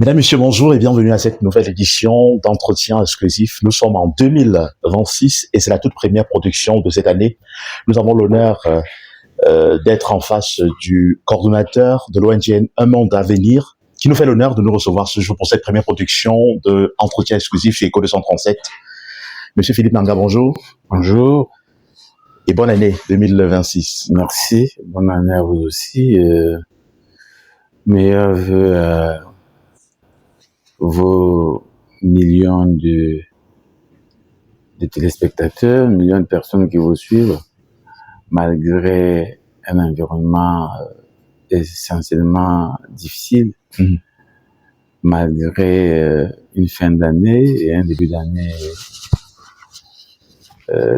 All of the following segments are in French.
Mesdames, Messieurs, bonjour et bienvenue à cette nouvelle édition d'entretien exclusif. Nous sommes en 2026 et c'est la toute première production de cette année. Nous avons l'honneur d'être en face du coordonnateur de l'ONG Un Monde à Venir qui nous fait l'honneur de nous recevoir ce jour pour cette première production de entretien exclusif chez Éco 237. Monsieur Philippe Nanga, bonjour. Bonjour. Et bonne année 2026. Merci. Bonne année à vous aussi. Meilleurs vœux à vos millions de téléspectateurs, millions de personnes qui vous suivent, malgré un environnement essentiellement difficile, malgré une fin d'année et un début d'année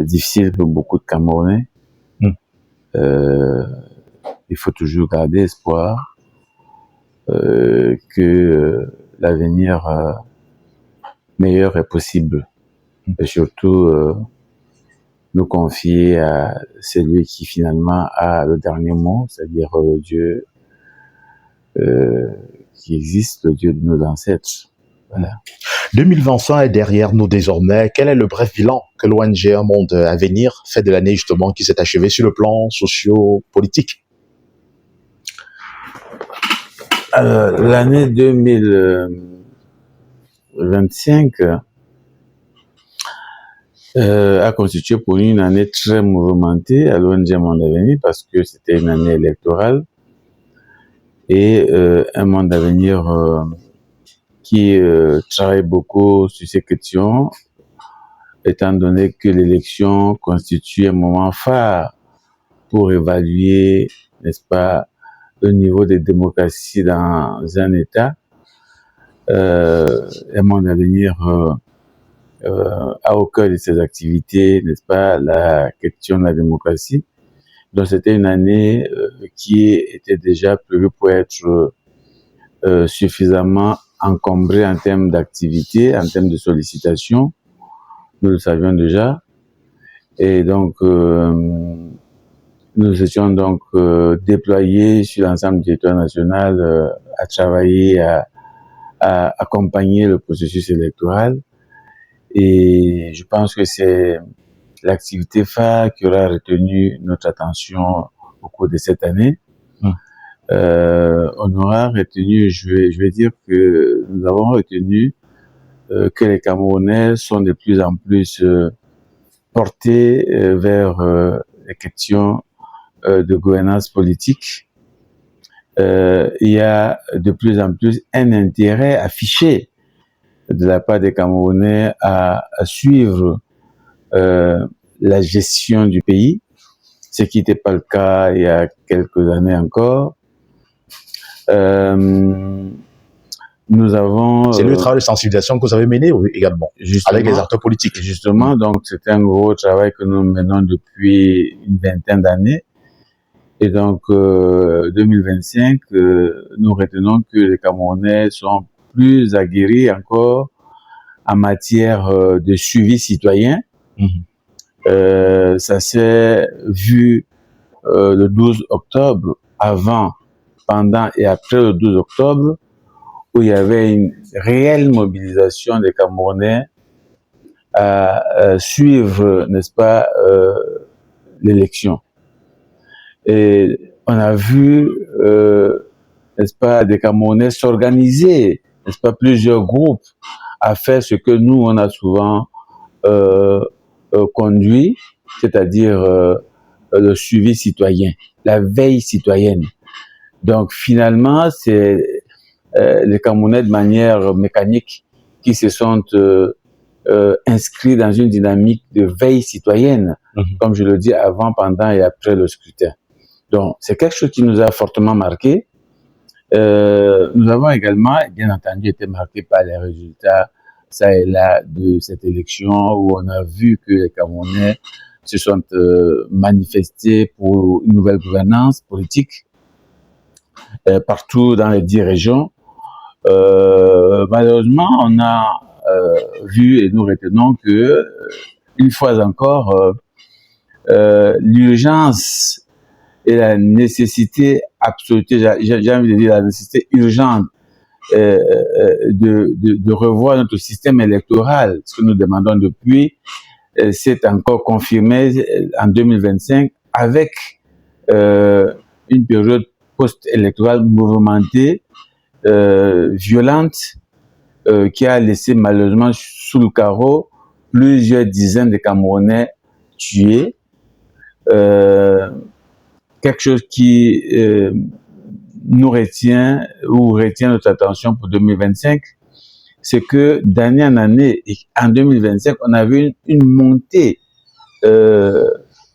difficile pour beaucoup de Camerounais. Il faut toujours garder espoir que l'avenir meilleur est possible. Et surtout, nous confier à celui qui finalement a le dernier mot, c'est-à-dire Dieu qui existe, le Dieu de nos ancêtres. Voilà. 2025 est derrière nous désormais. Quel est le bref bilan que l'ONG Un Monde à Venir fait de l'année justement qui s'est achevée sur le plan socio-politique? L'année 2025 a constitué pour nous une année très mouvementée à l'ONG Un Monde à Venir parce que c'était une année électorale et Un Monde à Venir qui travaille beaucoup sur ces questions, étant donné que l'élection constitue un moment phare pour évaluer, n'est-ce pas, le niveau de démocratie dans un État. Un Monde à Venir a au cœur de ses activités, n'est-ce pas, la question de la démocratie. Donc c'était une année qui était déjà prévue pour être suffisamment encombrée en termes d'activité, en termes de sollicitation. Nous le savions déjà. Et donc, nous étions donc déployés sur l'ensemble du territoire national à travailler, à accompagner le processus électoral. Et je pense que c'est l'activité phare qui aura retenu notre attention au cours de cette année. On aura retenu, je vais dire que nous avons retenu que les Camerounais sont de plus en plus portés vers les questions de gouvernance politique. Il y a de plus en plus un intérêt affiché de la part des Camerounais à suivre la gestion du pays, ce qui n'était pas le cas il y a quelques années encore. Nous avons... C'est le travail de sensibilisation que vous avez mené également, avec les acteurs politiques. Justement, donc c'est un gros travail que nous menons depuis une vingtaine d'années. Et donc, 2025, nous retenons que les Camerounais sont plus aguerris encore en matière de suivi citoyen. Ça s'est vu le 12 octobre, avant, pendant et après le 12 octobre, où il y avait une réelle mobilisation des Camerounais à suivre, n'est-ce pas, l'élection. Et on a vu, n'est-ce pas, des Camerounais s'organiser, n'est-ce pas, plusieurs groupes à faire ce que nous, on a souvent conduit, c'est-à-dire le suivi citoyen, la veille citoyenne. Donc finalement, c'est les Camerounais de manière mécanique qui se sont inscrits dans une dynamique de veille citoyenne, comme je le dis, avant, pendant et après le scrutin. Donc c'est quelque chose qui nous a fortement marqué. Nous avons également, bien entendu, été marqués par les résultats, ça et là, de cette élection où on a vu que les Camerounais se sont manifestés pour une nouvelle gouvernance politique partout dans les 10 régions. Malheureusement, on a vu et nous retenons que, une fois encore, l'urgence et la nécessité absolue, j'ai envie de dire la nécessité urgente de revoir notre système électoral, ce que nous demandons depuis, c'est encore confirmé en 2025 avec une période post-électorale mouvementée, violente, qui a laissé malheureusement sous le carreau plusieurs dizaines de Camerounais tués. Quelque chose qui nous retient ou retient notre attention pour 2025, c'est que d'année en année, en 2025, on a vu une montée, je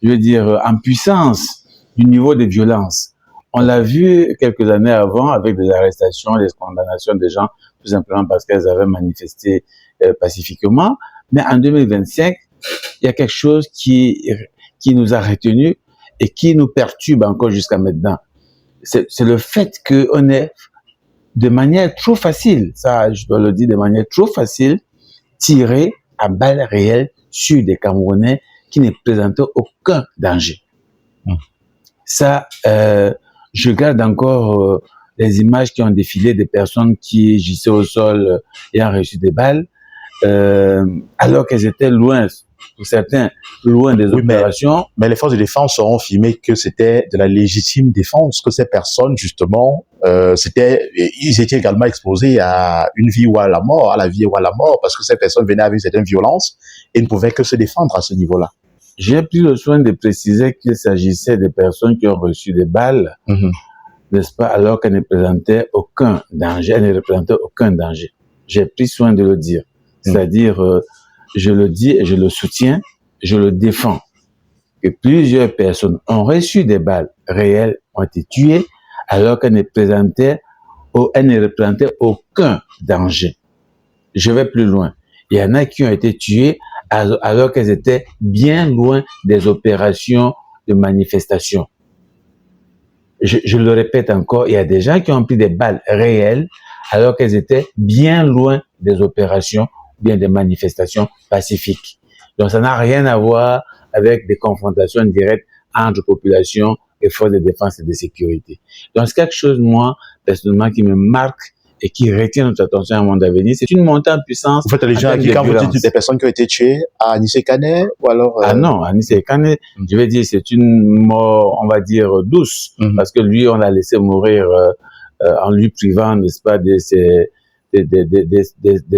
veux dire, en puissance du niveau de violence. On l'a vu quelques années avant avec des arrestations, des condamnations des gens, tout simplement parce qu'elles avaient manifesté pacifiquement. Mais en 2025, il y a quelque chose qui nous a retenus et qui nous perturbe encore jusqu'à maintenant. C'est le fait qu'on est de manière trop facile, ça je dois le dire, de manière trop facile, tiré à balles réelles sur des Camerounais qui ne présentaient aucun danger. Ça, je garde encore les images qui ont défilé des personnes qui gissaient au sol ayant reçu des balles, alors qu'elles étaient loin, pour certains, loin des opérations. Mais les forces de défense ont affirmé que c'était de la légitime défense, que ces personnes, justement, ils étaient également exposés à une vie ou à la mort, à la vie ou à la mort, parce que ces personnes venaient avec certaines violences et ne pouvaient que se défendre à ce niveau-là. J'ai pris le soin de préciser qu'il s'agissait de personnes qui ont reçu des balles, n'est-ce pas, alors qu'elles ne présentaient aucun danger, elles ne représentaient aucun danger. J'ai pris soin de le dire. C'est-à-dire, je le dis et je le soutiens, je le défends, que plusieurs personnes ont reçu des balles réelles, ont été tuées, alors qu'elles ne représentaient aucun danger. Je vais plus loin. Il y en a qui ont été tuées alors qu'elles étaient bien loin des opérations de manifestation. Je le répète encore, il y a des gens qui ont pris des balles réelles alors qu'elles étaient bien loin des opérations, bien des manifestations pacifiques. Donc ça n'a rien à voir avec des confrontations directes entre population et forces de défense et de sécurité. Donc c'est quelque chose, moi, personnellement, qui me marque et qui retient notre attention à un monde à venir. C'est une montée en puissance. Vous faites allusion à qui, quand vous dites des personnes qui ont été tuées, à Anicet-Kané ou alors Ah non, Anicet-Kané, je vais dire, c'est une mort, on va dire, douce, parce que lui, on l'a laissé mourir en lui privant, n'est-ce pas, de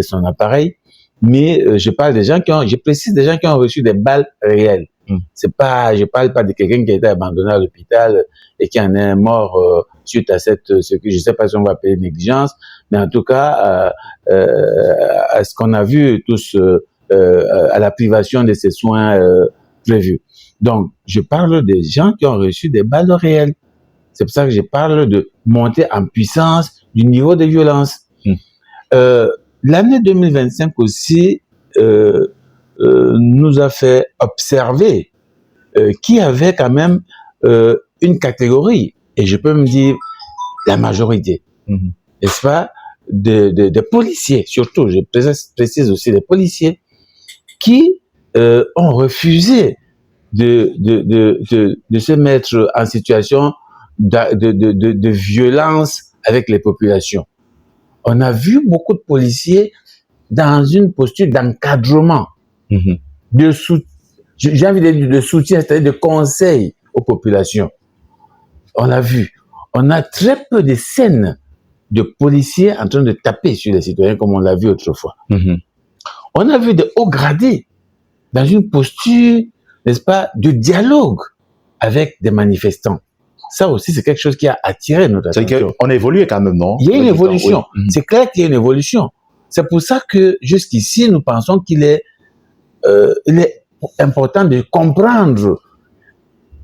son appareil. Mais je parle des gens je précise des gens qui ont reçu des balles réelles. C'est pas, je parle pas de quelqu'un qui a été abandonné à l'hôpital et qui en est mort suite à ce que je sais pas si on va appeler négligence, mais en tout cas, à ce qu'on a vu tous, à la privation de ces soins prévus. Donc, je parle des gens qui ont reçu des balles réelles. C'est pour ça que je parle de monter en puissance du niveau de violence. L'année 2025 aussi nous a fait observer qu'il y avait quand même une catégorie, et je peux me dire la majorité, n'est-ce pas, de policiers, surtout, je précise aussi des policiers, qui ont refusé de se mettre en situation de violence avec les populations. On a vu beaucoup de policiers dans une posture d'encadrement, j'ai envie de dire de soutien, c'est-à-dire de conseil aux populations. On l'a vu. On a très peu de scènes de policiers en train de taper sur les citoyens comme on l'a vu autrefois. On a vu des hauts gradés dans une posture, n'est-ce pas, de dialogue avec des manifestants. Ça aussi, c'est quelque chose qui a attiré notre attention. On a évolué quand même, non? Il y a une évolution. Oui. C'est clair qu'il y a une évolution. C'est pour ça que jusqu'ici, nous pensons qu'il est, il est important de comprendre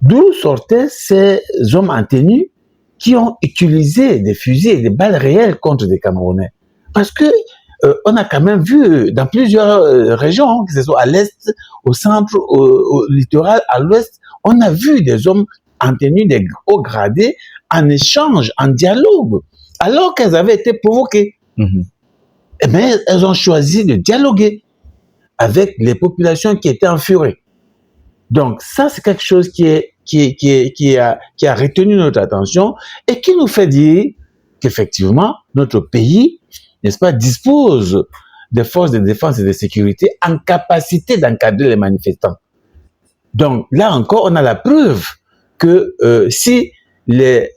d'où sortaient ces hommes en tenue qui ont utilisé des fusils et des balles réelles contre des Camerounais. Parce que on a quand même vu dans plusieurs régions, que ce soit à l'est, au centre, au littoral, à l'ouest, on a vu des hommes en tenue des hauts gradés en échange, en dialogue, alors qu'elles avaient été provoquées. Eh bien, elles ont choisi de dialoguer avec les populations qui étaient en furie. Donc, ça, c'est quelque chose qui a retenu notre attention et qui nous fait dire qu'effectivement, notre pays, n'est-ce pas, dispose des forces de défense et de sécurité en capacité d'encadrer les manifestants. Donc, là encore, on a la preuve que si les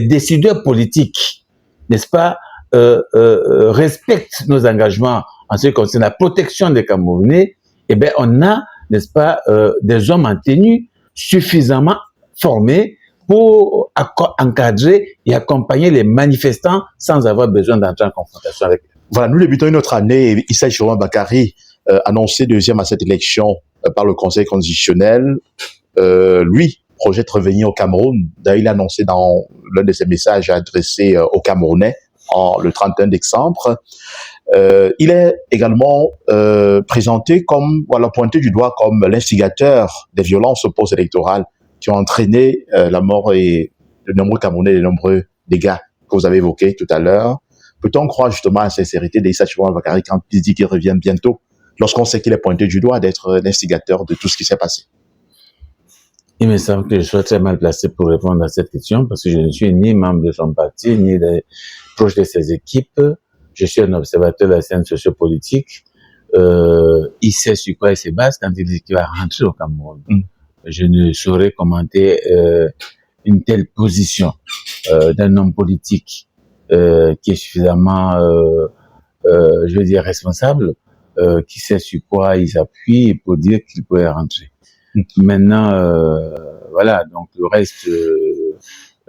décideurs politiques, n'est-ce pas, respectent nos engagements en ce qui concerne la protection des Camerounais, eh bien, on a, n'est-ce pas, des hommes en tenue suffisamment formés pour encadrer et accompagner les manifestants sans avoir besoin d'entrer en confrontation avec eux. Voilà, nous débutons une autre année. Issa Jérôme Bakary, annoncé deuxième à cette élection par le Conseil constitutionnel, lui projette de revenir au Cameroun. D'ailleurs, il a annoncé dans l'un de ses messages adressés aux Camerounais le 31 décembre. Il est également présenté comme, voilà, pointé du doigt comme l'instigateur des violences post-électorales qui ont entraîné la mort et de nombreux Camerounais, de nombreux dégâts que vous avez évoqués tout à l'heure. Peut-on croire justement à la sincérité d'Issa Jérôme Bakary quand il dit qu'il revient bientôt, lorsqu'on sait qu'il est pointé du doigt d'être l'instigateur de tout ce qui s'est passé? Il me semble que je sois très mal placé pour répondre à cette question parce que je ne suis ni membre de son parti, ni proche de ses équipes. Je suis un observateur de la scène sociopolitique. Il sait sur quoi il se base quand il dit qu'il va rentrer au Cameroun. Je ne saurais commenter une telle position d'un homme politique qui est suffisamment, je veux dire, responsable, qui sait sur quoi il s'appuie pour dire qu'il pourrait rentrer. Maintenant, voilà, donc le reste,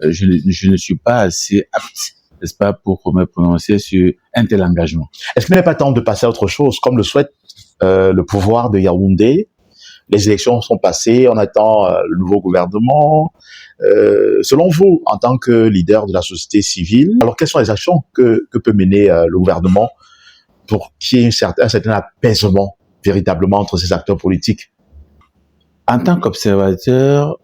je ne suis pas assez apte, n'est-ce pas, pour me prononcer sur un tel engagement. Est-ce qu'il n'est pas temps de passer à autre chose, comme le souhaite le pouvoir de Yaoundé? Les élections sont passées, on attend le nouveau gouvernement. Selon vous, en tant que leader de la société civile, alors quelles sont les actions que peut mener le gouvernement pour qu'il y ait un certain apaisement véritablement entre ces acteurs politiques? En tant qu'observateur,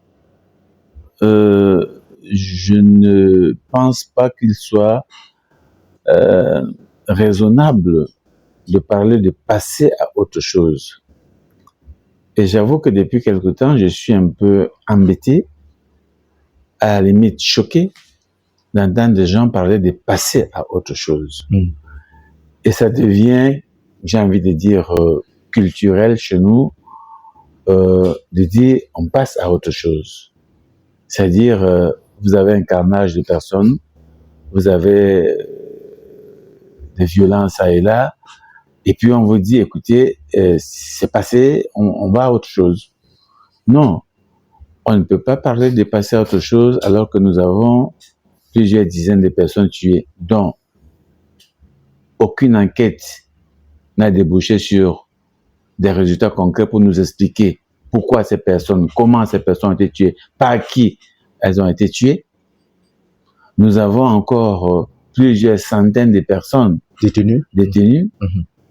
je ne pense pas qu'il soit raisonnable de parler de passer à autre chose. Et j'avoue que depuis quelque temps, je suis un peu embêté, à la limite choqué, d'entendre des gens parler de passer à autre chose. Et ça devient, j'ai envie de dire, culturel chez nous, de dire on passe à autre chose. C'est-à-dire, vous avez un carnage de personnes, vous avez des violences ça et là, et puis on vous dit, écoutez, c'est passé, on va à autre chose. Non, on ne peut pas parler de passer à autre chose alors que nous avons plusieurs dizaines de personnes tuées, dont aucune enquête n'a débouché sur des résultats concrets pour nous expliquer pourquoi ces personnes, comment ces personnes ont été tuées, par qui elles ont été tuées. Nous avons encore plusieurs centaines de personnes détenues,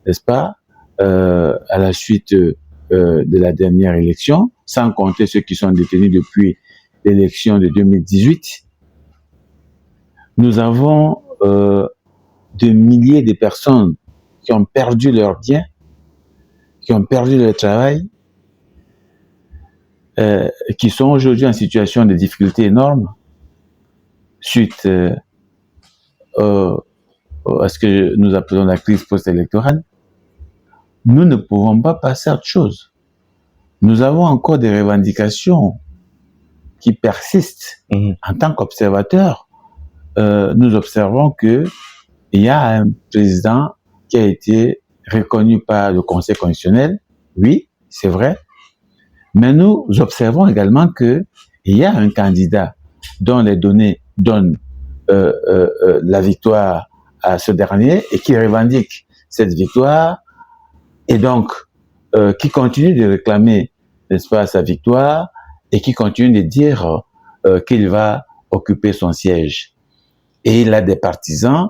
n'est-ce pas, à la suite de la dernière élection, sans compter ceux qui sont détenus depuis l'élection de 2018. Nous avons des milliers de personnes qui ont perdu leurs biens, qui ont perdu leur travail, qui sont aujourd'hui en situation de difficulté énorme suite à ce que nous appelons la crise post-électorale. Nous ne pouvons pas passer à autre chose. Nous avons encore des revendications qui persistent. En tant qu'observateurs, nous observons que il y a un président qui a été reconnu par le Conseil constitutionnel. Oui, c'est vrai. Mais nous observons également que il y a un candidat dont les données donnent la victoire à ce dernier et qui revendique cette victoire et donc qui continue de réclamer, n'est-ce pas, sa victoire et qui continue de dire qu'il va occuper son siège. Et il a des partisans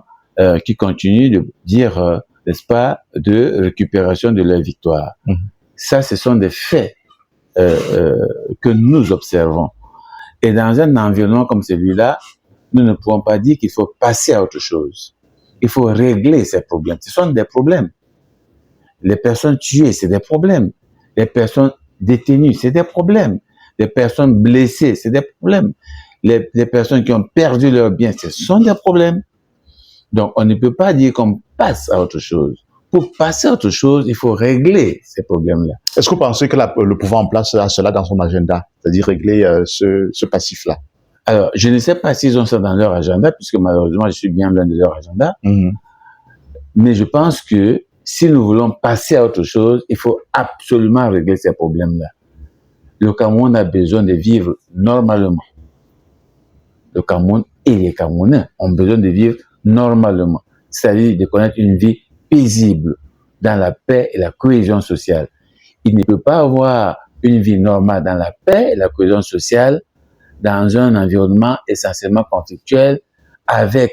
qui continuent de dire, n'est-ce pas, de récupération de leur victoire. Ça, ce sont des faits que nous observons. Et dans un environnement comme celui-là, nous ne pouvons pas dire qu'il faut passer à autre chose. Il faut régler ces problèmes. Ce sont des problèmes. Les personnes tuées, c'est des problèmes. Les personnes détenues, c'est des problèmes. Les personnes blessées, c'est des problèmes. Les personnes qui ont perdu leurs biens, ce sont des problèmes. Donc, on ne peut pas dire qu'on passe à autre chose. Pour passer à autre chose, il faut régler ces problèmes-là. Est-ce que vous pensez que le pouvoir en place a cela dans son agenda, c'est-à-dire régler ce passif-là? Alors, je ne sais pas s'ils ont ça dans leur agenda, puisque malheureusement, je suis bien loin de leur agenda. Mais je pense que si nous voulons passer à autre chose, il faut absolument régler ces problèmes-là. Le Cameroun a besoin de vivre normalement. Le Cameroun et les Camerounais ont besoin de vivre normalement, c'est-à-dire de connaître une vie paisible, dans la paix et la cohésion sociale. Il ne peut pas avoir une vie normale dans la paix et la cohésion sociale dans un environnement essentiellement conflictuel avec,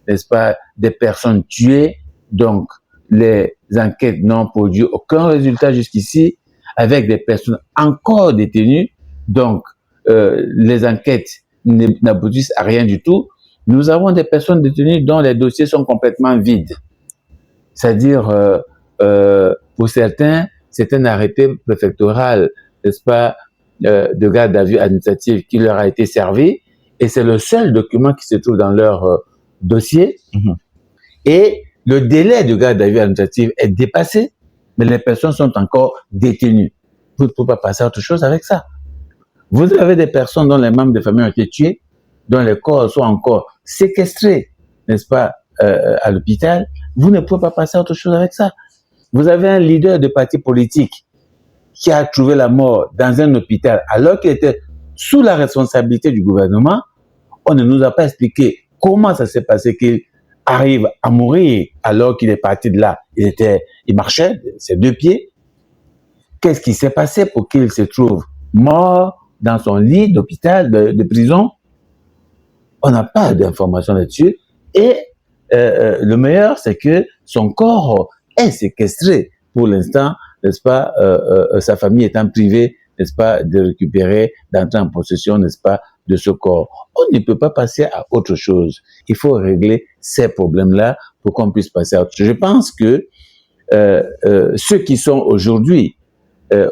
n'est-ce pas, des personnes tuées, donc les enquêtes n'ont produit aucun résultat jusqu'ici, avec des personnes encore détenues, donc les enquêtes n'aboutissent à rien du tout. Nous avons des personnes détenues dont les dossiers sont complètement vides. C'est-à-dire, pour certains, c'est un arrêté préfectoral, n'est-ce pas, de garde à vue administrative qui leur a été servi, et c'est le seul document qui se trouve dans leur dossier. Et le délai de garde à vue administrative est dépassé, mais les personnes sont encore détenues. Vous ne pouvez pas passer à autre chose avec ça. Vous avez des personnes dont les membres de famille ont été tués, dont les corps sont encore séquestrés, n'est-ce pas, à l'hôpital. Vous ne pouvez pas passer à autre chose avec ça. Vous avez un leader de parti politique qui a trouvé la mort dans un hôpital alors qu'il était sous la responsabilité du gouvernement. On ne nous a pas expliqué comment ça s'est passé qu'il arrive à mourir alors qu'il est parti de là. Il marchait, ses deux pieds. Qu'est-ce qui s'est passé pour qu'il se trouve mort dans son lit d'hôpital, de prison? On n'a pas d'informations là-dessus. Et le meilleur, c'est que son corps est séquestré. Pour l'instant, n'est-ce pas, sa famille étant privée, n'est-ce pas, de récupérer, d'entrer en possession, n'est-ce pas, de ce corps. On ne peut pas passer à autre chose. Il faut régler ces problèmes-là pour qu'on puisse passer à autre chose. Je pense que ceux qui sont aujourd'hui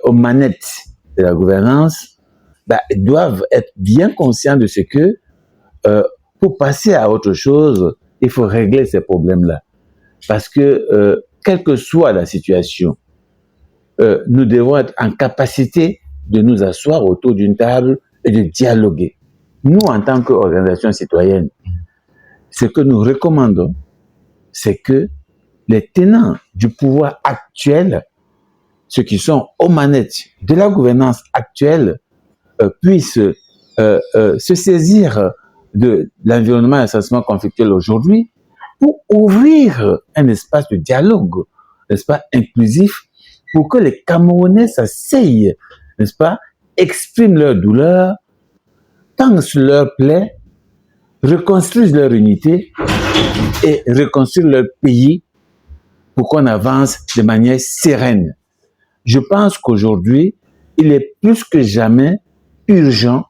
aux manettes de la gouvernance doivent être bien conscients de ce que pour passer à autre chose, il faut régler ces problèmes-là. Parce que, quelle que soit la situation, nous devons être en capacité de nous asseoir autour d'une table et de dialoguer. Nous, en tant qu'organisation citoyenne, ce que nous recommandons, c'est que les tenants du pouvoir actuel, ceux qui sont aux manettes de la gouvernance actuelle, puissent se saisir de l'environnement essentiellement conflictuel aujourd'hui pour ouvrir un espace de dialogue, n'est-ce pas, inclusif, pour que les Camerounais s'asseyent, n'est-ce pas, expriment leur douleur, pansent leurs plaies, reconstruisent leur unité et reconstruisent leur pays pour qu'on avance de manière sereine. Je pense qu'aujourd'hui, il est plus que jamais urgent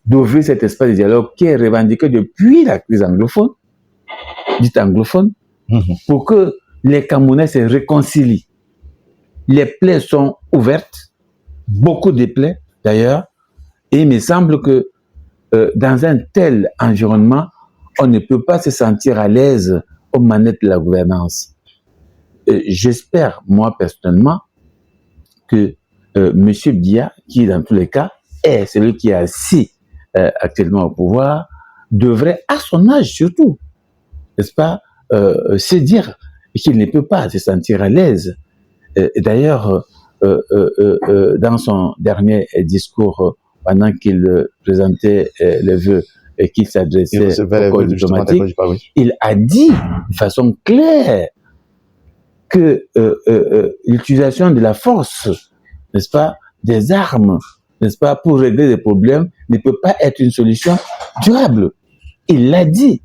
d'ouvrir cet espace de dialogue qui est revendiqué depuis la crise anglophone, dite anglophone, pour que les Camerounais se réconcilient. Les plaies sont ouvertes, beaucoup de plaies d'ailleurs, et il me semble que dans un tel environnement, on ne peut pas se sentir à l'aise aux manettes de la gouvernance. J'espère, moi personnellement, que M. Biya, qui dans tous les cas est celui qui est assis actuellement au pouvoir, devrait, à son âge surtout, n'est-ce pas, se dire qu'il ne peut pas se sentir à l'aise. D'ailleurs, dans son dernier discours, pendant qu'il présentait les vœux et qu'il s'adressait au corps diplomatique, il a dit de façon claire que l'utilisation de la force, n'est-ce pas, des armes, n'est-ce pas, pour régler des problèmes, ne peut pas être une solution durable. Il l'a dit.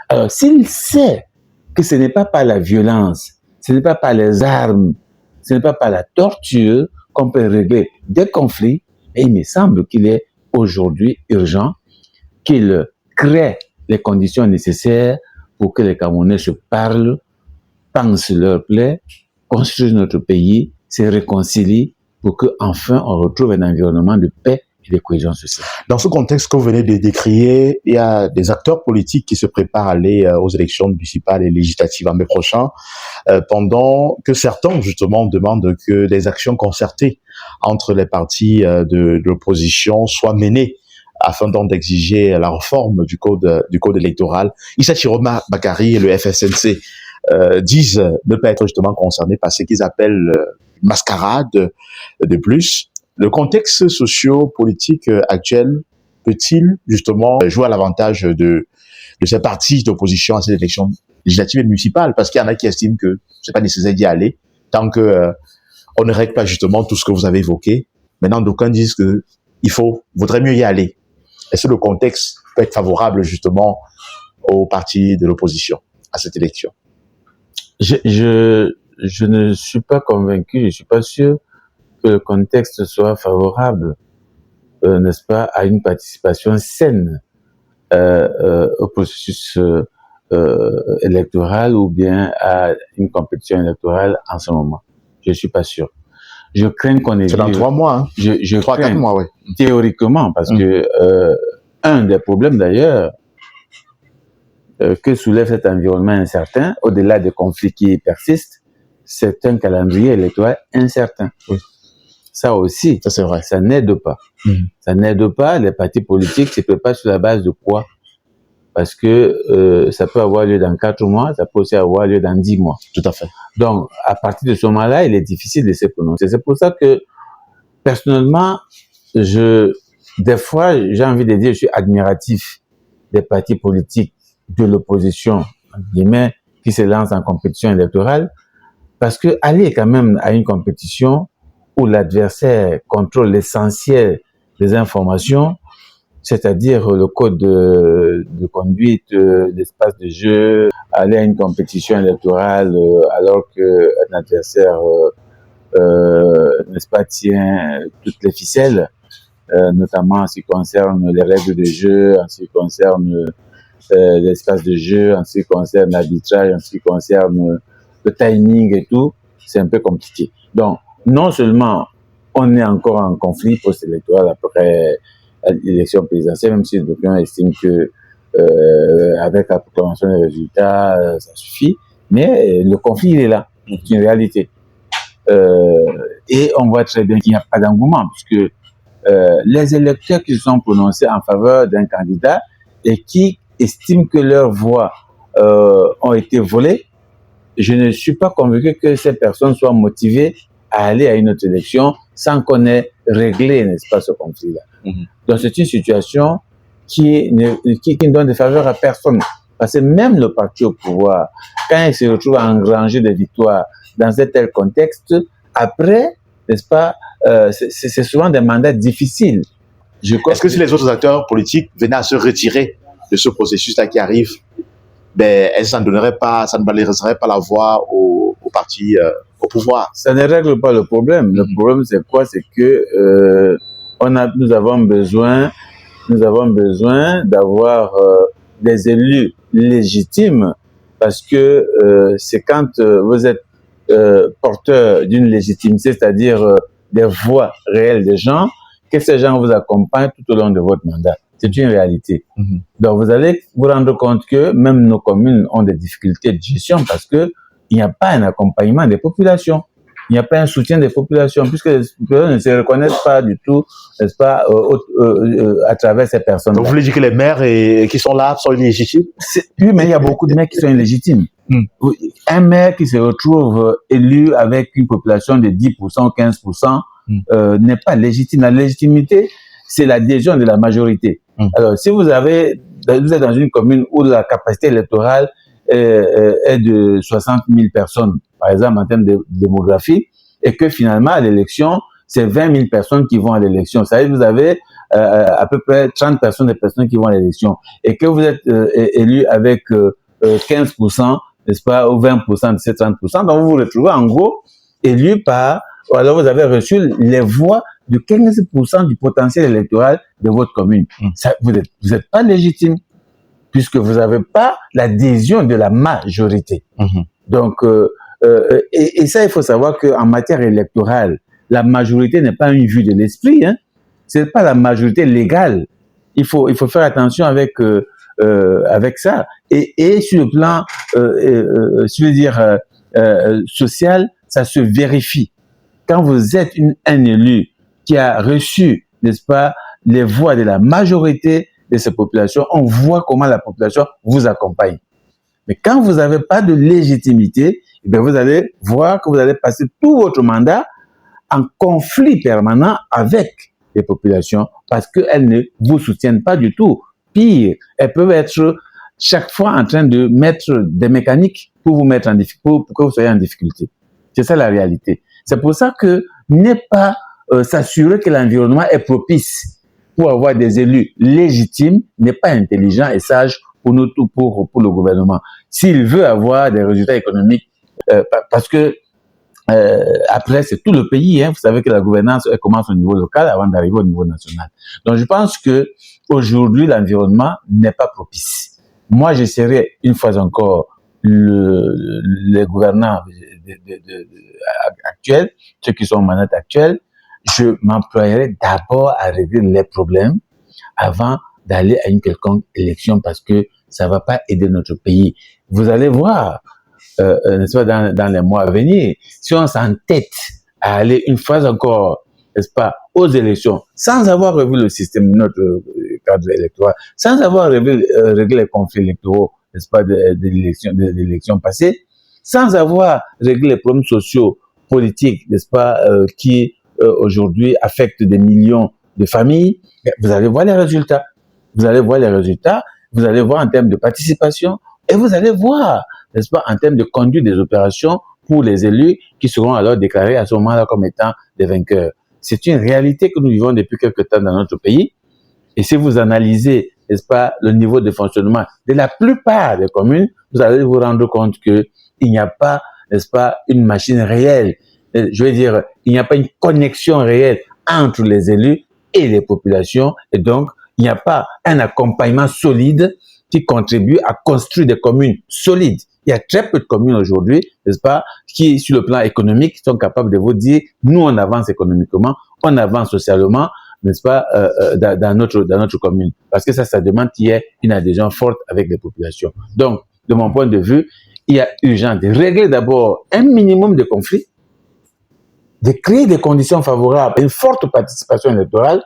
Alors, s'il sait que ce n'est pas par la violence, ce n'est pas par les armes, ce n'est pas par la torture qu'on peut régler des conflits, et il me semble qu'il est aujourd'hui urgent qu'il crée les conditions nécessaires pour que les Camerounais se parlent, pansent leurs plaies, construisent notre pays, se réconcilient pour qu'enfin on retrouve un environnement de paix et de cohésion sociale. Dans ce contexte que vous venez de décrire, il y a des acteurs politiques qui se préparent à aller aux élections municipales et législatives en mai prochain, pendant que certains, justement, demandent que des actions concertées entre les partis de l'opposition soient menées afin donc d'exiger la réforme du code électoral. Issa Chiroma Bakari et le FSNC disent ne pas être justement concernés par ce qu'ils appellent une mascarade de plus. Le contexte socio-politique actuel peut-il justement jouer à l'avantage de ces partis d'opposition à ces élections législatives et municipales? Parce qu'il y en a qui estiment que c'est pas nécessaire d'y aller tant que on ne règle pas justement tout ce que vous avez évoqué. Maintenant, d'aucuns disent que vaudrait mieux y aller. Est-ce que le contexte peut être favorable justement aux partis de l'opposition à cette élection? Je ne suis pas convaincu, je suis pas sûr que le contexte soit favorable, n'est-ce pas, à une participation saine au processus électoral ou bien à une compétition électorale en ce moment. Je suis pas sûr. Je crains qu'on ait... C'est dans 3 mois, hein? Je 3-4 mois, oui. Théoriquement, parce que un des problèmes d'ailleurs que soulève cet environnement incertain, au-delà des conflits qui persistent, c'est un calendrier électoral incertain. Oui. Ça aussi, ça c'est vrai. Ça n'aide pas. Ça n'aide pas. Les partis politiques se préparent sur la base de quoi? Parce que ça peut avoir lieu dans 4 mois, ça peut aussi avoir lieu dans 10 mois. Tout à fait. Donc, à partir de ce moment-là, il est difficile de se prononcer. C'est pour ça que, personnellement, des fois, j'ai envie de dire, je suis admiratif des partis politiques de l'opposition, entre guillemets, qui se lancent en compétition électorale, parce que aller quand même à une compétition où l'adversaire contrôle l'essentiel des informations, c'est-à-dire le code de conduite, l'espace de jeu, aller à une compétition électorale alors qu'un adversaire, n'est-ce pas, tient toutes les ficelles, notamment en ce qui concerne les règles de jeu, en ce qui concerne l'espace de jeu, en ce qui concerne l'arbitrage, en ce qui concerne le timing et tout, c'est un peu compliqué. Donc, non seulement on est encore en conflit post-électoral après l'élection présidentielle, même si d'aucuns estiment que avec la proclamation des résultats, ça suffit, mais le conflit, il est là, c'est une réalité. Et on voit très bien qu'il n'y a pas d'engouement, puisque les électeurs qui se sont prononcés en faveur d'un candidat et qui estiment que leurs voix ont été volées, je ne suis pas convaincu que ces personnes soient motivées à aller à une autre élection sans qu'on ait réglé, n'est-ce pas, ce conflit-là. Donc c'est une situation qui ne donne de faveur à personne. Parce que même le parti au pouvoir, quand il se retrouve à engranger des victoires dans un tel contexte, après, n'est-ce pas, c'est souvent des mandats difficiles. Est-ce que si les autres acteurs politiques venaient à se retirer de ce processus-là qui arrive, ben, ça ne valoriserait pas la voix au parti au pouvoir? Ça ne règle pas le problème. Le problème, c'est quoi? C'est que nous avons besoin d'avoir des élus légitimes, parce que c'est quand vous êtes porteur d'une légitimité, c'est-à-dire des voix réelles des gens, que ces gens vous accompagnent tout au long de votre mandat. C'est une réalité. Donc, vous allez vous rendre compte que même nos communes ont des difficultés de gestion parce que il n'y a pas un accompagnement des populations. Il n'y a pas un soutien des populations, puisque les populations ne se reconnaissent pas du tout, n'est-ce pas, à travers ces personnes. Donc, vous voulez dire que les maires qui sont là sont illégitimes? Oui, mais il y a beaucoup de maires qui sont illégitimes. Un maire qui se retrouve élu avec une population de 10%, 15%, n'est pas légitime. La légitimité, c'est l'adhésion de la majorité. Alors, si vous êtes dans une commune où la capacité électorale est de 60 000 personnes, par exemple, en termes de démographie, et que finalement, à l'élection, c'est 20 000 personnes qui vont à l'élection. Ça veut dire que vous avez à peu près 30 personnes des personnes qui vont à l'élection, et que vous êtes élu avec 15%, n'est-ce pas, ou 20% de ces 30%, donc vous vous retrouvez en gros élu par, ou alors vous avez reçu les voix de 15% du potentiel électoral de votre commune. Ça, vous êtes pas légitime, puisque vous n'avez pas l'adhésion de la majorité. Donc, et ça, il faut savoir qu'en matière électorale, la majorité n'est pas une vue de l'esprit, hein. c'est pas la majorité légale. Il faut faire attention avec ça. Et sur le plan, je veux dire, social, ça se vérifie. Quand vous êtes un élu qui a reçu, n'est-ce pas, les voix de la majorité de ces populations, on voit comment la population vous accompagne. Mais quand vous n'avez pas de légitimité, eh bien vous allez voir que vous allez passer tout votre mandat en conflit permanent avec les populations parce qu'elles ne vous soutiennent pas du tout. Pire, elles peuvent être chaque fois en train de mettre des mécaniques pour vous mettre en difficulté, pour que vous soyez en difficulté. C'est ça la réalité. C'est pour ça que n'est pas s'assurer que l'environnement est propice pour avoir des élus légitimes n'est pas intelligent et sage pour nous, pour le gouvernement. S'il veut avoir des résultats économiques, parce que après, c'est tout le pays. Hein. Vous savez que la gouvernance elle commence au niveau local avant d'arriver au niveau national. Donc, je pense que aujourd'hui, l'environnement n'est pas propice. Moi, j'essaierai une fois encore les gouvernants actuels, ceux qui sont en manette actuelle, je m'employerai d'abord à régler les problèmes avant d'aller à une quelconque élection parce que ça va pas aider notre pays. Vous allez voir, n'est-ce pas, dans les mois à venir, si on s'entête à aller une fois encore, n'est-ce pas, aux élections, sans avoir revu le système, notre cadre électoral, sans avoir réglé les conflits électoraux, n'est-ce pas, de l'élection passée, sans avoir réglé les problèmes sociaux, politiques, n'est-ce pas, qui aujourd'hui affectent des millions de familles, vous allez voir les résultats. Vous allez voir les résultats, vous allez voir en termes de participation, et vous allez voir, n'est-ce pas, en termes de conduite des opérations pour les élus qui seront alors déclarés à ce moment-là comme étant des vainqueurs. C'est une réalité que nous vivons depuis quelque temps dans notre pays. Et si vous analysez, n'est-ce pas, le niveau de fonctionnement de la plupart des communes, vous allez vous rendre compte que il n'y a pas, n'est-ce pas, une machine réelle. Je veux dire, il n'y a pas une connexion réelle entre les élus et les populations. Et donc, il n'y a pas un accompagnement solide qui contribue à construire des communes solides. Il y a très peu de communes aujourd'hui, n'est-ce pas, qui, sur le plan économique, sont capables de vous dire, nous, on avance économiquement, on avance socialement, n'est-ce pas, dans notre commune. Parce que ça demande qu'il y ait une adhésion forte avec les populations. Donc, de mon point de vue, il y a urgence de régler d'abord un minimum de conflits, de créer des conditions favorables à une forte participation électorale,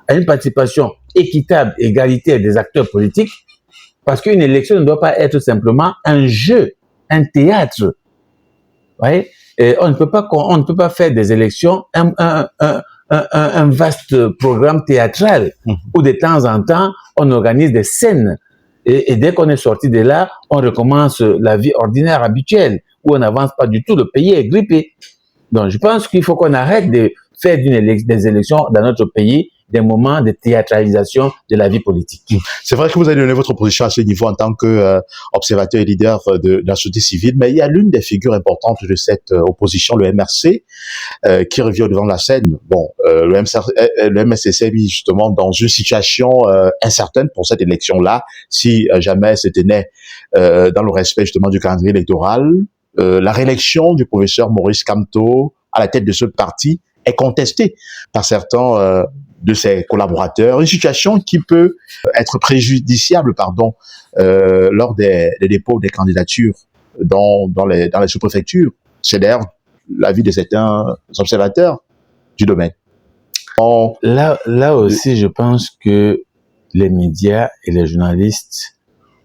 à une participation équitable, égalitaire des acteurs politiques, parce qu'une élection ne doit pas être simplement un jeu, un théâtre. Vous voyez? Et on ne peut pas faire des élections un vaste programme théâtral où de temps en temps, on organise des scènes. Et dès qu'on est sorti de là, on recommence la vie ordinaire, habituelle, où on n'avance pas du tout, le pays est grippé. Donc, je pense qu'il faut qu'on arrête de faire des élections dans notre pays des moments de théâtralisation de la vie politique. C'est vrai que vous avez donné votre position à ce niveau en tant que observateur et leader de la société civile, mais il y a l'une des figures importantes de cette opposition, le MRC, qui revient devant la scène. Bon, le MRC s'est mis justement dans une situation incertaine pour cette élection-là, si jamais se tenait dans le respect justement du calendrier électoral. La réélection du professeur Maurice Kamto à la tête de ce parti est contestée par certains de ses collaborateurs, une situation qui peut être préjudiciable, lors des dépôts des candidatures dans les sous-préfectures. C'est d'ailleurs l'avis de certains observateurs du domaine. Là aussi, je pense que les médias et les journalistes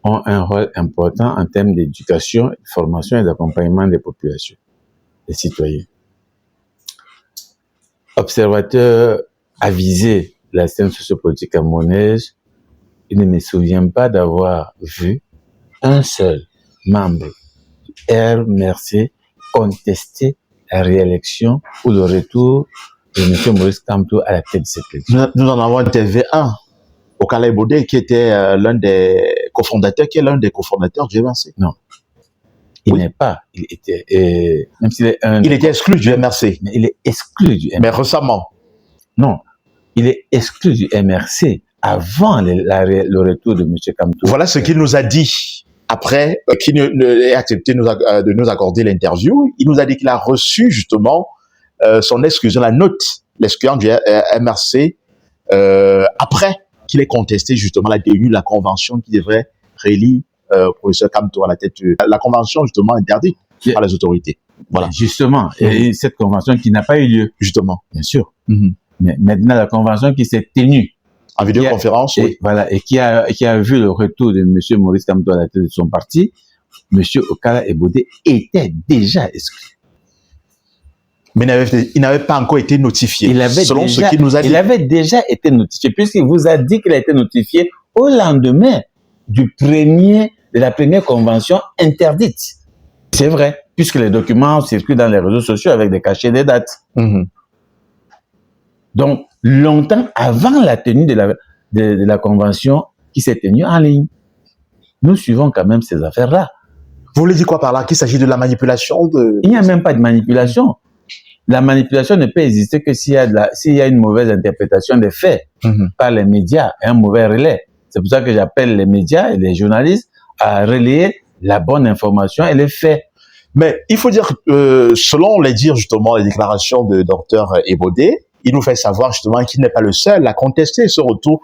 ont un rôle important en termes d'éducation, de formation et d'accompagnement des populations, des citoyens. Observateur avisé de la scène sociopolitique camerounaise, il ne me souvient pas d'avoir vu un seul membre du MRC contester la réélection ou le retour de M. Maurice Kamto à la tête de cette élection. Nous en avons interviewé un au Calais Baudet, qui était l'un des cofondateurs du MRC. Non. Il n'est pas. Il était, même s'il est il était exclu du MRC. Mais il est exclu du MRC. Mais récemment. Non. Il est exclu du MRC avant le retour de M. Kamto. Voilà ce qu'il nous a dit. Après qu'il ait accepté de nous accorder l'interview, il nous a dit qu'il a reçu justement son exclusion, la note, l'exclusion du MRC après qu'il ait contesté justement la tenue de la convention qui devrait réélire professeur Kamto à la tête de la convention justement interdite par les autorités. Voilà. Justement, et cette convention qui n'a pas eu lieu. Justement. Bien sûr. Mais maintenant, la convention qui s'est tenue. En vidéoconférence, oui. Voilà, et qui a vu le retour de M. Maurice Kamto à la tête de son parti, M. Okala Ebode était déjà exclu. Mais il n'avait pas encore été notifié, selon ce qu'il nous a dit. Il avait déjà été notifié, puisqu'il vous a dit qu'il a été notifié au lendemain de la première convention interdite. C'est vrai, puisque les documents circulent dans les réseaux sociaux avec des cachets des dates. Donc, longtemps avant la tenue de la convention qui s'est tenue en ligne. Nous suivons quand même ces affaires-là. Vous voulez dire quoi par là? Qu'il s'agit de la manipulation Il n'y a même pas de manipulation. La manipulation ne peut exister que s'il y a une mauvaise interprétation des faits par les médias et un mauvais relais. C'est pour ça que j'appelle les médias et les journalistes à relayer la bonne information et les faits. Mais il faut dire, selon les dires justement, les déclarations de Dr Ebode, il nous fait savoir justement qu'il n'est pas le seul à contester ce retour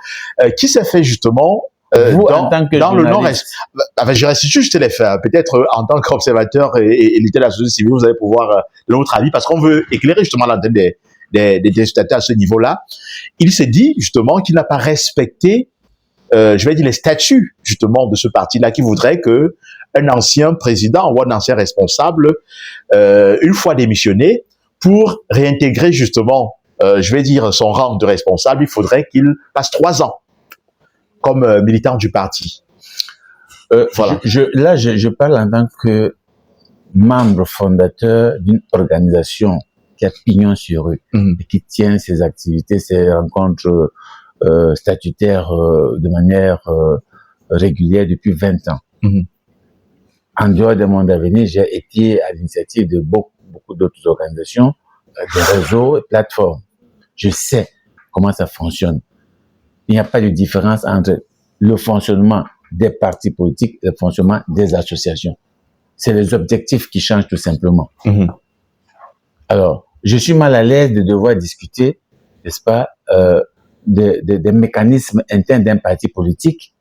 qui s'est fait justement dans le Nord-Est. Je restitue juste les faits. Peut-être en tant qu'observateur et élité de la société civile, vous allez pouvoir donner votre avis parce qu'on veut éclairer justement l'antenne des téléspectateurs à ce niveau-là. Il s'est dit justement qu'il n'a pas respecté, je vais dire, les statuts justement de ce parti-là qui voudrait que un ancien président ou un ancien responsable, une fois démissionné, pour réintégrer justement, je vais dire, son rang de responsable, il faudrait qu'il passe 3 ans comme militant du parti. Voilà. Je parle en tant que membre fondateur d'une organisation qui a pignon sur rue et qui tient ses activités, ses rencontres statutaires de manière régulière depuis 20 ans. En dehors de mon avenir, j'ai été à l'initiative de beaucoup d'autres organisations, des réseaux et plateformes. Je sais comment ça fonctionne. Il n'y a pas de différence entre le fonctionnement des partis politiques et le fonctionnement des associations. C'est les objectifs qui changent tout simplement. Alors, je suis mal à l'aise de devoir discuter, n'est-ce pas, des mécanismes internes d'un parti politique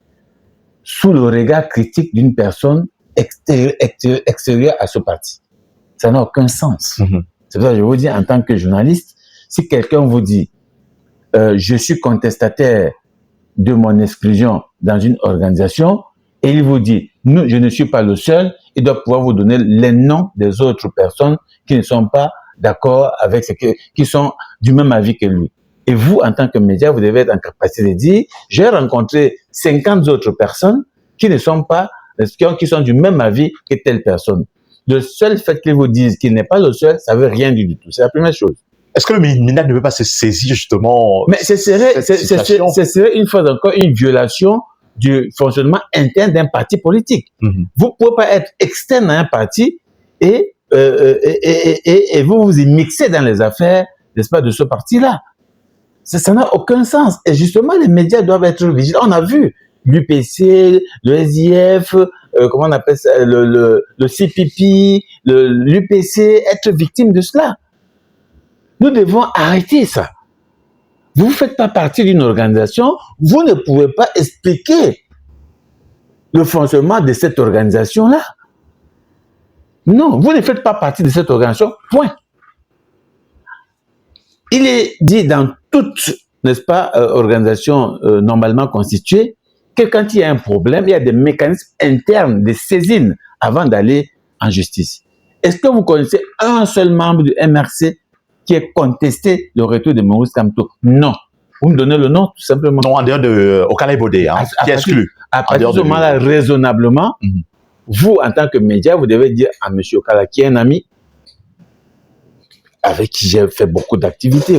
sous le regard critique d'une personne extérieure à ce parti. Ça n'a aucun sens. C'est pour ça que je vous dis, en tant que journaliste, si quelqu'un vous dit je suis contestataire de mon exclusion dans une organisation, et il vous dit, je ne suis pas le seul, il doit pouvoir vous donner les noms des autres personnes qui ne sont pas d'accord avec qui sont du même avis que lui. Et vous, en tant que média, vous devez être en capacité de dire, j'ai rencontré 50 autres personnes qui ne sont pas, qui sont du même avis que telle personne. Le seul fait qu'ils vous disent qu'il n'est pas le seul, ça veut rien du tout. C'est la première chose. Est-ce que le MINAC ne peut pas se saisir justement? Mais ce serait une fois encore une violation du fonctionnement interne d'un parti politique. Vous ne pouvez pas être externe à un parti et vous vous y mixez dans les affaires, n'est-ce pas, de ce parti-là. Ça n'a aucun sens. Et justement, les médias doivent être vigilants. On a vu l'UPC, le SIF, comment on appelle ça, le CPP, l'UPC être victimes de cela. Nous devons arrêter ça. Vous ne faites pas partie d'une organisation, vous ne pouvez pas expliquer le fonctionnement de cette organisation-là. Non, vous ne faites pas partie de cette organisation, point. Il est dit dans toute, n'est-ce pas, organisation normalement constituée, que quand il y a un problème, il y a des mécanismes internes de saisine avant d'aller en justice. Est-ce que vous connaissez un seul membre du MRC qui ait contesté le retour de Maurice Kamto? Non. Vous me donnez le nom, tout simplement. Non, en dehors de Okala Ebode, qui est exclu. À partir de ce moment-là, raisonnablement, vous, en tant que média, vous devez dire à M. Okala, qui est un ami, avec qui j'ai fait beaucoup d'activités,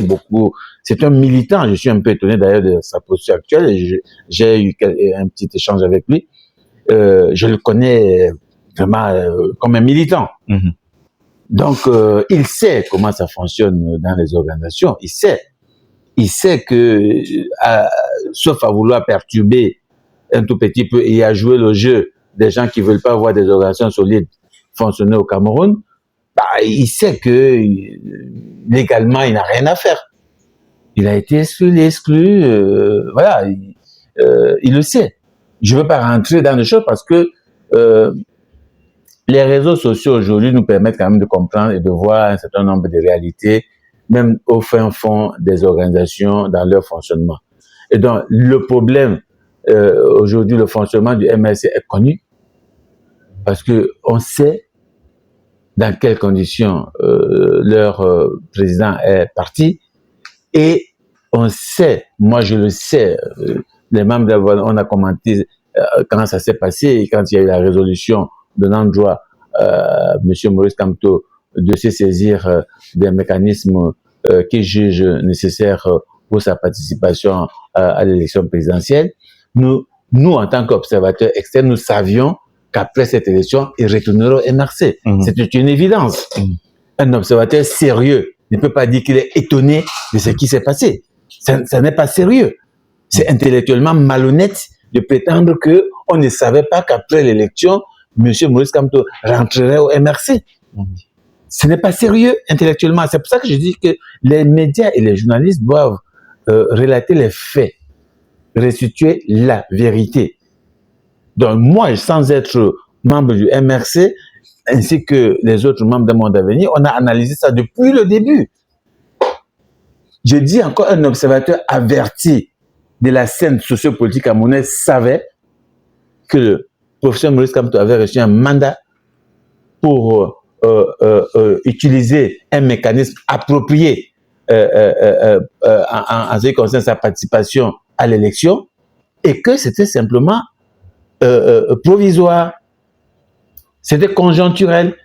c'est un militant, je suis un peu étonné d'ailleurs de sa posture actuelle, et j'ai eu un petit échange avec lui, je le connais vraiment comme un militant. Donc, il sait comment ça fonctionne dans les organisations, il sait que, sauf à vouloir perturber un tout petit peu et à jouer le jeu des gens qui veulent pas voir des organisations solides fonctionner au Cameroun, il sait que légalement, il n'a rien à faire. Il a été exclu, il est exclu, voilà, il le sait. Je ne veux pas rentrer dans les choses parce que les réseaux sociaux aujourd'hui nous permettent quand même de comprendre et de voir un certain nombre de réalités, même au fin fond des organisations dans leur fonctionnement. Et donc, le problème, aujourd'hui, le fonctionnement du MRC est connu parce que on sait dans quelles conditions leur président est parti et on sait, moi je le sais, les membres de on a commenté quand ça s'est passé et quand il y a eu la résolution donnant droit M. Maurice Kamto de se saisir des mécanismes qu'il juge nécessaires pour sa participation à l'élection présidentielle. Nous, en tant qu'observateurs externes, nous savions qu'après cette élection, il retournerait au MRC. C'était une évidence. Un observateur sérieux ne peut pas dire qu'il est étonné de ce qui s'est passé. Ça n'est pas sérieux. C'est intellectuellement malhonnête de prétendre qu'on ne savait pas qu'après l'élection, M. Maurice Kamto rentrerait au MRC. Ce n'est pas sérieux intellectuellement. C'est pour ça que je dis que les médias et les journalistes doivent relater les faits, restituer la vérité. Donc moi, sans être membre du MRC, ainsi que les autres membres de Monde Avenir, on a analysé ça depuis le début. Je dis encore, un observateur averti de la scène sociopolitique camerounaise savait que le professeur Maurice Kamto avait reçu un mandat pour utiliser un mécanisme approprié en ce qui concerne sa participation à l'élection et que c'était simplement provisoire, c'était conjoncturel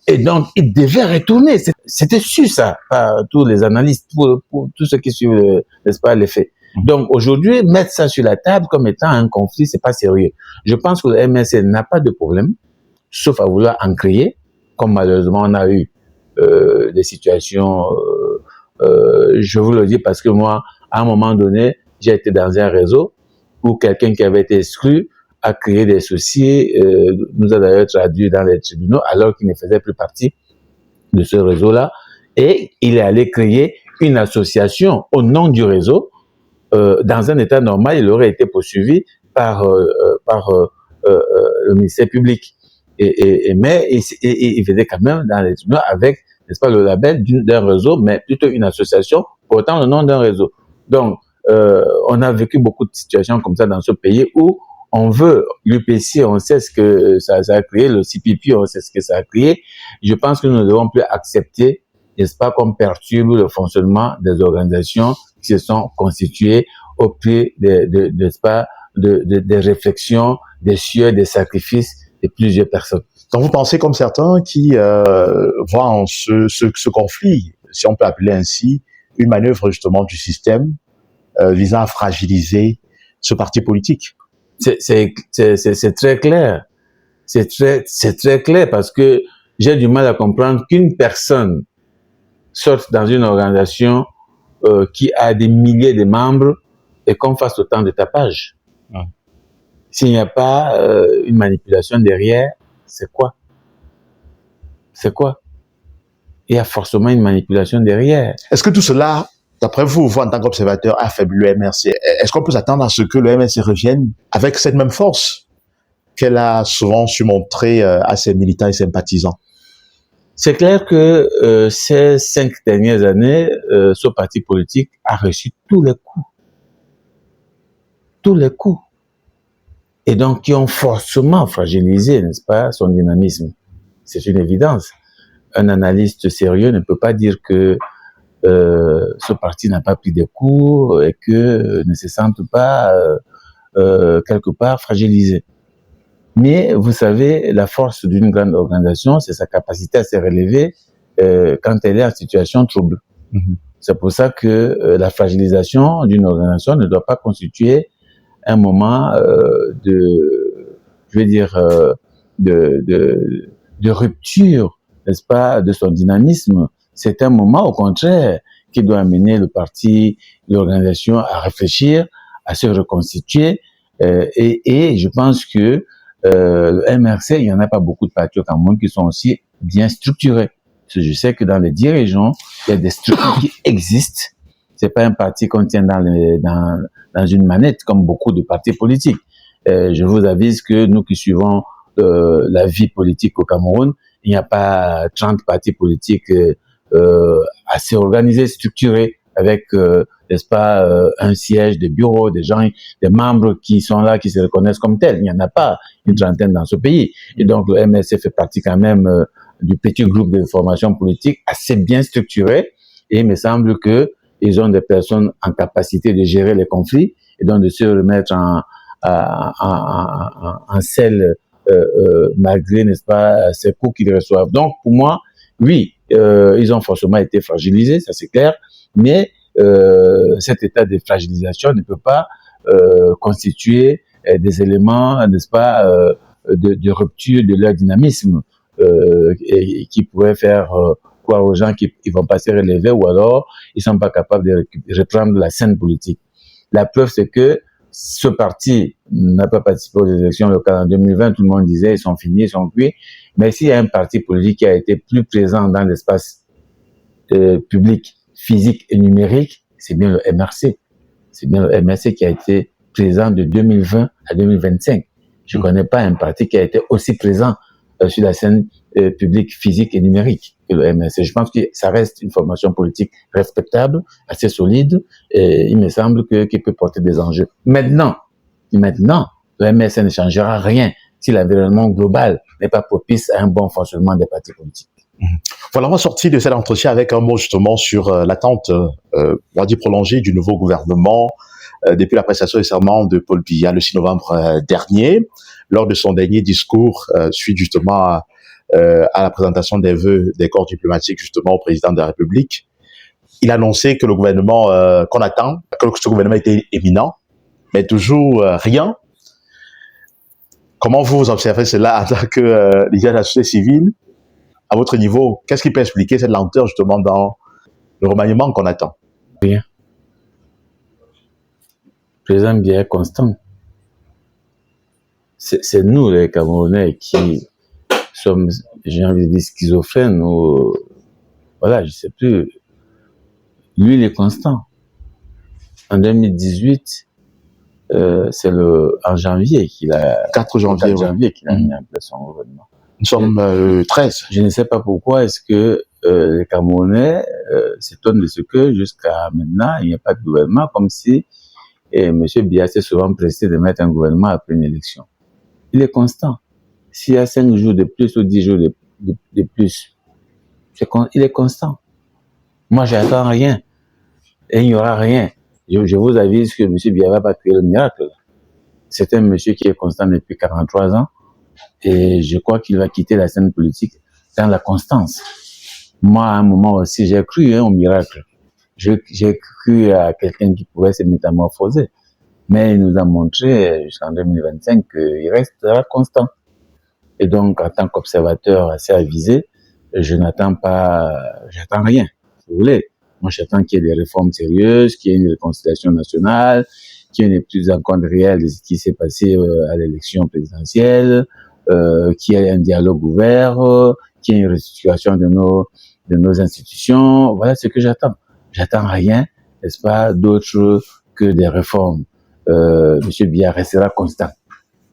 et donc il devait retourner. C'était sûr ça par tous les analystes, pour tous ceux qui suivent, n'est-ce pas, les faits. Donc aujourd'hui, mettre ça sur la table comme étant un conflit, c'est pas sérieux. Je pense que le MRC n'a pas de problème, sauf à vouloir en créer, comme malheureusement on a eu des situations. Je vous le dis parce que moi, à un moment donné, j'ai été dans un réseau où quelqu'un qui avait été exclu a créé des soucis, nous a d'ailleurs traduit dans les tribunaux alors qu'il ne faisait plus partie de ce réseau-là. Et il est allé créer une association au nom du réseau. Dans un état normal, il aurait été poursuivi par le ministère public. Mais il faisait quand même dans les tribunaux avec, n'est-ce pas, le label d'un réseau, mais plutôt une association portant le nom d'un réseau. Donc, on a vécu beaucoup de situations comme ça dans ce pays où on veut l'UPC, on sait ce que ça a créé, le CPP, on sait ce que ça a créé. Je pense que nous ne devons plus accepter, n'est-ce pas, qu'on perturbe le fonctionnement des organisations qui se sont constituées au pied n'est-ce pas, des réflexions, des sueurs, des sacrifices de plusieurs personnes. Donc vous pensez comme certains qui voient en ce conflit, si on peut appeler ainsi, une manœuvre justement du système visant à fragiliser ce parti politique? C'est très clair. C'est très clair parce que j'ai du mal à comprendre qu'une personne sorte dans une organisation qui a des milliers de membres et qu'on fasse autant de tapage. S'il n'y a pas une manipulation derrière, c'est quoi? C'est quoi? Il y a forcément une manipulation derrière. Est-ce que tout cela, d'après vous, vous en tant qu'observateur, affaiblit le MRC? Est-ce qu'on peut s'attendre à ce que le MRC revienne avec cette même force qu'elle a souvent su montrer à ses militants et sympathisants? C'est clair que ces 5 dernières années, ce parti politique a reçu tous les coups. Tous les coups. Et donc, qui ont forcément fragilisé, n'est-ce pas, son dynamisme. C'est une évidence. Un analyste sérieux ne peut pas dire que ce parti n'a pas pris des coups et que ne se sente pas quelque part fragilisé. Mais vous savez, la force d'une grande organisation, c'est sa capacité à se relever quand elle est en situation trouble. C'est pour ça que la fragilisation d'une organisation ne doit pas constituer un moment de rupture, n'est-ce pas, de son dynamisme. C'est un moment, au contraire, qui doit amener le parti, l'organisation à réfléchir, à se reconstituer. Et je pense que le MRC, il n'y en a pas beaucoup de partis au Cameroun qui sont aussi bien structurés. Parce que je sais que dans les dirigeants, il y a des structures qui existent. C'est pas un parti qu'on tient dans une manette comme beaucoup de partis politiques. Je vous avise que nous qui suivons la vie politique au Cameroun, il n'y a pas 30 partis politiques assez organisés, structurés, avec, n'est-ce pas, un siège, des bureaux, des gens, des membres qui sont là, qui se reconnaissent comme tels. Il n'y en a pas une trentaine dans ce pays. Et donc, le MSC fait partie quand même du petit groupe de formation politique assez bien structuré. Et il me semble que ils ont des personnes en capacité de gérer les conflits et donc de se remettre en selle malgré, n'est-ce pas, ces coups qu'ils reçoivent. Donc, pour moi, oui, ils ont forcément été fragilisés, ça c'est clair, mais cet état de fragilisation ne peut pas constituer des éléments, n'est-ce pas, de rupture de leur dynamisme et qui pourraient faire croire aux gens qu'ils vont pas se relever ou alors ils sont pas capables de reprendre la scène politique. La preuve, c'est que ce parti n'a pas participé aux élections locales en 2020. Tout le monde disait ils sont finis, ils sont cuits. Mais s'il y a un parti politique qui a été plus présent dans l'espace public, physique et numérique, c'est bien le MRC. C'est bien le MRC qui a été présent de 2020 à 2025. Je ne connais pas un parti qui a été aussi présent sur la scène publique, physique et numérique que le MSC. Je pense que ça reste une formation politique respectable, assez solide, et il me semble qu'il peut porter des enjeux. Maintenant, le MSC ne changera rien si l'environnement global n'est pas propice à un bon fonctionnement des partis politiques. Voilà, on va sortir de cet entretien avec un mot justement sur l'attente, on va dire prolongée du nouveau gouvernement depuis la prestation de serment de Paul Biya le 6 novembre dernier, lors de son dernier discours suite justement à la présentation des vœux des corps diplomatiques justement au président de la République. Il a annoncé que le gouvernement qu'on attend, que ce gouvernement était éminent, mais toujours rien. Comment vous observez cela en tant que leader de la société civile? À votre niveau, qu'est-ce qui peut expliquer cette lenteur justement dans le remaniement qu'on attend? Rien. Le président Biya est constant. C'est nous les Camerounais qui sommes, j'ai envie de dire, schizophrènes ou voilà, je sais plus. Lui, il est constant. En 2018, c'est en janvier qu'il a 4 janvier qu'il a mis en place son gouvernement. Nous sommes 13. Je ne sais pas pourquoi est-ce que les Camerounais s'étonnent de ce que jusqu'à maintenant, il n'y a pas de gouvernement, comme si M. Biya s'est souvent pressé de mettre un gouvernement après une élection. Il est constant. S'il y a 5 jours de plus ou 10 jours de plus, il est constant. Moi, j'attends rien. Et il n'y aura rien. Je vous avise que M. Biya va pas créer le miracle. C'est un monsieur qui est constant depuis 43 ans. Et je crois qu'il va quitter la scène politique dans la constance. Moi, à un moment aussi, j'ai cru au miracle. J'ai cru à quelqu'un qui pouvait se métamorphoser. Mais il nous a montré jusqu'en 2025 qu'il restera constant. Et donc, en tant qu'observateur assez avisé, j'attends rien, si vous voulez. Moi, j'attends qu'il y ait des réformes sérieuses, qu'il y ait une réconciliation nationale, qu'il y ait une prise en compte réelle de ce qui s'est passé à l'élection présidentielle, qu'il y ait un dialogue ouvert, qu'il y ait une restitution de nos institutions. Voilà ce que j'attends. J'attends rien, n'est-ce pas, d'autre que des réformes. Monsieur Biya restera constant.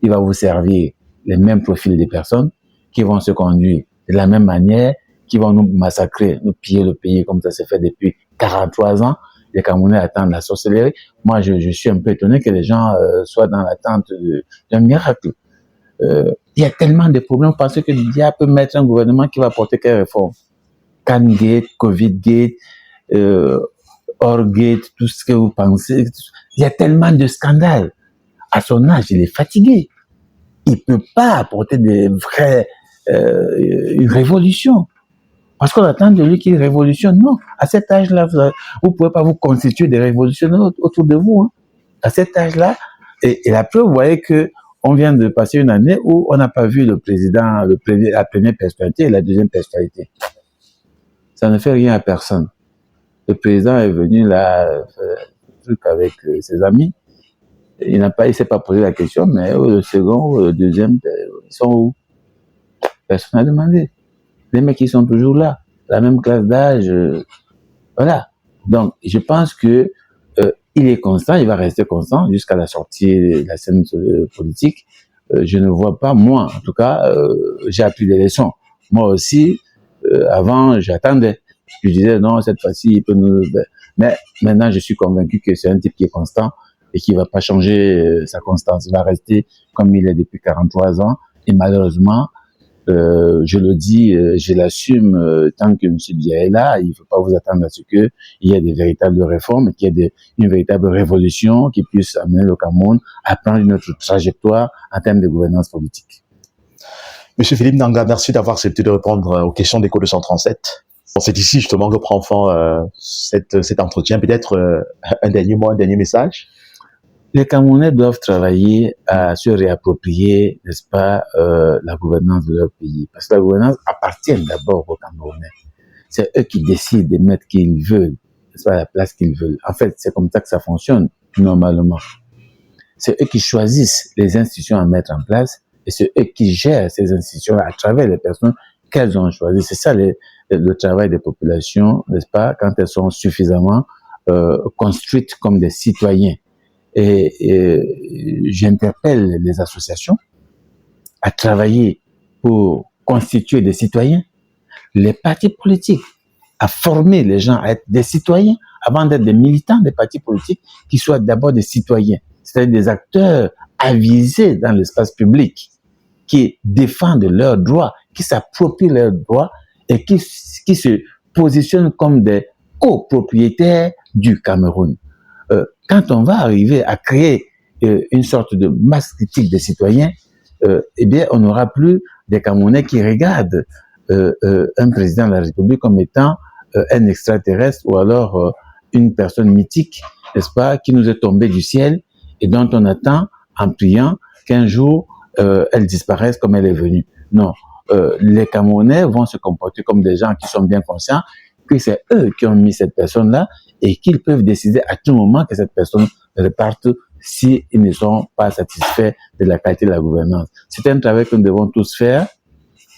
Il va vous servir les mêmes profils des personnes qui vont se conduire de la même manière, qui vont nous massacrer, nous piller le pays comme ça s'est fait depuis 43 ans. Les Camerounais attendent la sorcellerie. Moi, je suis un peu étonné que les gens soient dans l'attente d'un miracle. Il y a tellement de problèmes. Vous pensez que Biya peut mettre un gouvernement qui va porter quelle réforme? Can-Gate, Covid-Gate, Or-Gate, tout ce que vous pensez. Il y a tellement de scandales. À son âge, il est fatigué. Il peut pas apporter une révolution. Parce qu'on attend de lui qu'il révolutionne. Non. À cet âge-là, vous pouvez pas vous constituer des révolutionnaires autour de vous, hein. À cet âge-là. Et la preuve, vous voyez que on vient de passer une année où on n'a pas vu le président, la première personnalité et la deuxième personnalité. Ça ne fait rien à personne. Le président est venu là, truc avec ses amis. Il s'est pas posé la question, mais le second, le deuxième, ils sont où? Personne n'a demandé. Les mecs, ils sont toujours là. La même classe d'âge, voilà. Donc, je pense que il est constant, il va rester constant jusqu'à la sortie de la scène politique. Je ne vois pas, moi, en tout cas, j'ai appris des leçons. Moi aussi, avant, j'attendais. Je disais, non, cette fois-ci, il peut nous... Mais maintenant, je suis convaincu que c'est un type qui est constant et qui ne va pas changer sa constance. Il va rester comme il est depuis 43 ans. Et malheureusement, je le dis, je l'assume, tant que M. Biya est là, il ne faut pas vous attendre à ce qu'il y ait des véritables réformes, qu'il y ait une véritable révolution qui puisse amener le Cameroun à prendre une autre trajectoire en termes de gouvernance politique. Monsieur Philippe Nanga, merci d'avoir accepté de répondre aux questions d'Écho 237. Bon, c'est ici justement que prend fin cet entretien. Peut-être un dernier mot, un dernier message. Les Camerounais doivent travailler à se réapproprier, n'est-ce pas, la gouvernance de leur pays. Parce que la gouvernance appartient d'abord aux Camerounais. C'est eux qui décident de mettre qui ils veulent, n'est-ce pas, la place qu'ils veulent. En fait, c'est comme ça que ça fonctionne, normalement. C'est eux qui choisissent les institutions à mettre en place et c'est eux qui gèrent ces institutions à travers les personnes qu'elles ont choisies. C'est ça le travail des populations, n'est-ce pas, quand elles sont suffisamment construites comme des citoyens. Et j'interpelle les associations à travailler pour constituer des citoyens, les partis politiques à former les gens à être des citoyens avant d'être des militants des partis politiques, qui soient d'abord des citoyens, c'est-à-dire des acteurs avisés dans l'espace public, qui défendent leurs droits, qui s'approprient leurs droits et qui se positionnent comme des copropriétaires du Cameroun. Quand on va arriver à créer une sorte de masse critique des citoyens, eh bien, on n'aura plus des Camerounais qui regardent un président de la République comme étant un extraterrestre ou alors une personne mythique, n'est-ce pas, qui nous est tombée du ciel et dont on attend en priant qu'un jour elle disparaisse comme elle est venue. Non, les Camerounais vont se comporter comme des gens qui sont bien conscients que c'est eux qui ont mis cette personne-là et qu'ils peuvent décider à tout moment que cette personne reparte s'ils ne sont pas satisfaits de la qualité de la gouvernance. C'est un travail que nous devons tous faire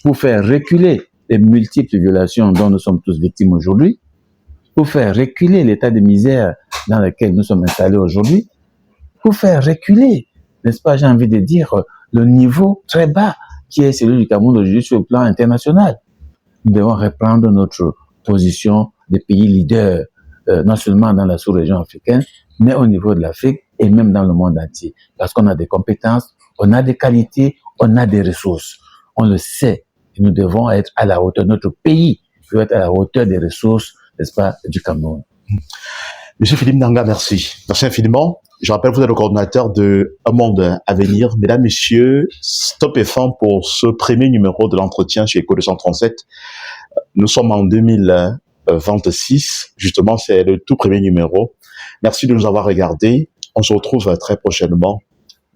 pour faire reculer les multiples violations dont nous sommes tous victimes aujourd'hui, pour faire reculer l'état de misère dans lequel nous sommes installés aujourd'hui, pour faire reculer, n'est-ce pas, j'ai envie de dire, le niveau très bas qui est celui du Cameroun aujourd'hui sur le plan international. Nous devons reprendre notre position de pays leaders, non seulement dans la sous-région africaine, mais au niveau de l'Afrique et même dans le monde entier. Parce qu'on a des compétences, on a des qualités, on a des ressources. On le sait. Et nous devons être à la hauteur. Notre pays doit être à la hauteur des ressources, n'est-ce pas, du Cameroun. Monsieur Philippe Nanga, merci. Merci infiniment. Je rappelle que vous êtes le coordinateur de Un Monde à venir. Mesdames, Messieurs, stop et fin pour ce premier numéro de l'entretien chez Écho 237. Nous sommes en 2026. Justement, c'est le tout premier numéro. Merci de nous avoir regardés. On se retrouve très prochainement.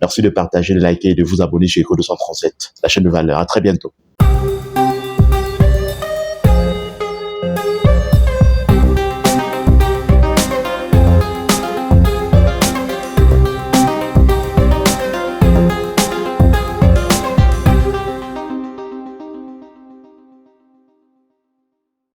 Merci de partager, de liker et de vous abonner chez Écho 237, la chaîne de valeur. À très bientôt.